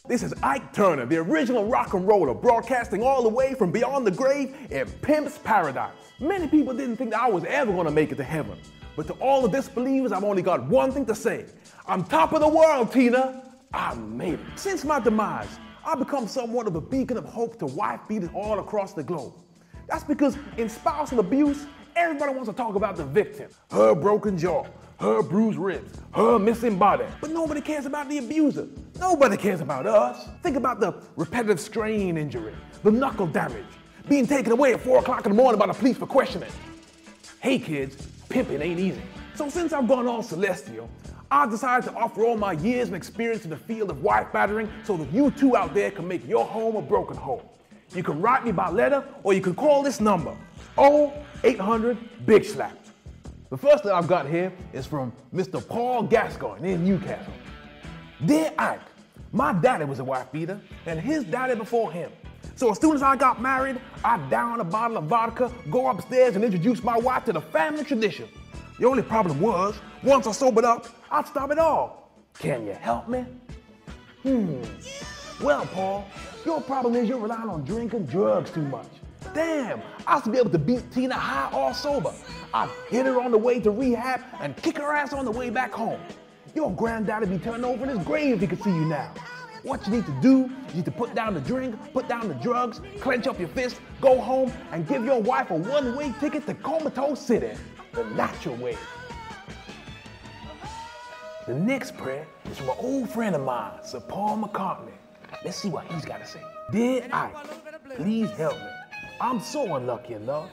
This is Ike Turner, the original rock and roller, broadcasting all the way from beyond the grave in Pimp's Paradise. Many people didn't think that I was ever going to make it to heaven. But to all the disbelievers, I've only got one thing to say. I'm top of the world, Tina. I made it. Since my demise, I've become somewhat of a beacon of hope to wife beaters all across the globe. That's because in spousal abuse, everybody wants to talk about the victim. Her broken jaw, her bruised ribs, her missing body. But nobody cares about the abuser. Nobody cares about us. Think about the repetitive strain injury, the knuckle damage, being taken away at 4 o'clock in the morning by the police for questioning. Hey kids, pimping ain't easy. So since I've gone all celestial, I've decided to offer all my years and experience in the field of wife battering so that you too out there can make your home a broken home. You can write me by letter or you can call this number, 0800-BIG-SLAP. The first letter I've got here is from Mr. Paul Gascoigne in Newcastle. Dear Ike, my daddy was a wife beater and his daddy before him. So as soon as I got married, I'd down a bottle of vodka, go upstairs and introduce my wife to the family tradition. The only problem was, once I sobered up, I'd stop it all. Can you help me? Well, Paul, your problem is you're relying on drinking drugs too much. Damn, I used to be able to beat Tina high or sober. I'd hit her on the way to rehab and kick her ass on the way back home. Your granddaddy be turning over in his grave if he could see you now. What you need to do, you need to put down the drink, put down the drugs, clench up your fist, go home, and give your wife a one-way ticket to Comatose City, the natural way. The next prayer is from an old friend of mine, Sir Paul McCartney. Let's see what he's got to say. Dear Ike, please help me. I'm so unlucky in love.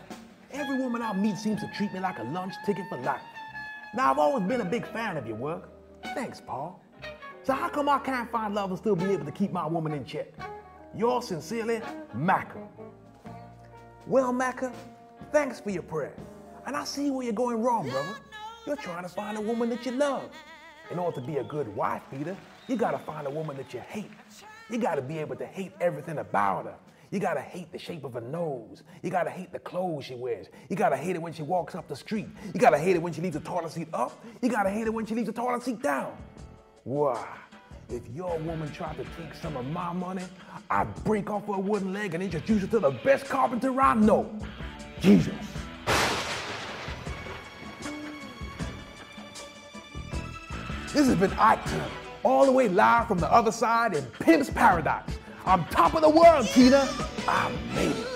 Every woman I meet seems to treat me like a lunch ticket for life. Now, I've always been a big fan of your work. Thanks, Paul. So how come I can't find love and still be able to keep my woman in check? Yours sincerely, Macca. Well, Macca, thanks for your prayer. And I see where you're going wrong, brother. You're trying to find a woman that you love. In order to be a good wife beater, you gotta find a woman that you hate. You gotta be able to hate everything about her. You gotta hate the shape of her nose. You gotta hate the clothes she wears. You gotta hate it when she walks up the street. You gotta hate it when she leaves the toilet seat up. You gotta hate it when she leaves the toilet seat down. Wow, if your woman tried to take some of my money, I'd break off her wooden leg and introduce her to the best carpenter I know, Jesus. This has been Ike Turner, all the way live from the other side in Pimp's Paradise. I'm top of the world, Tina. I made it.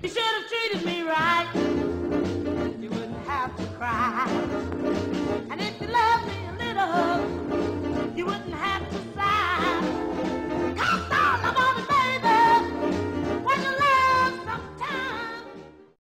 You should have treated me right.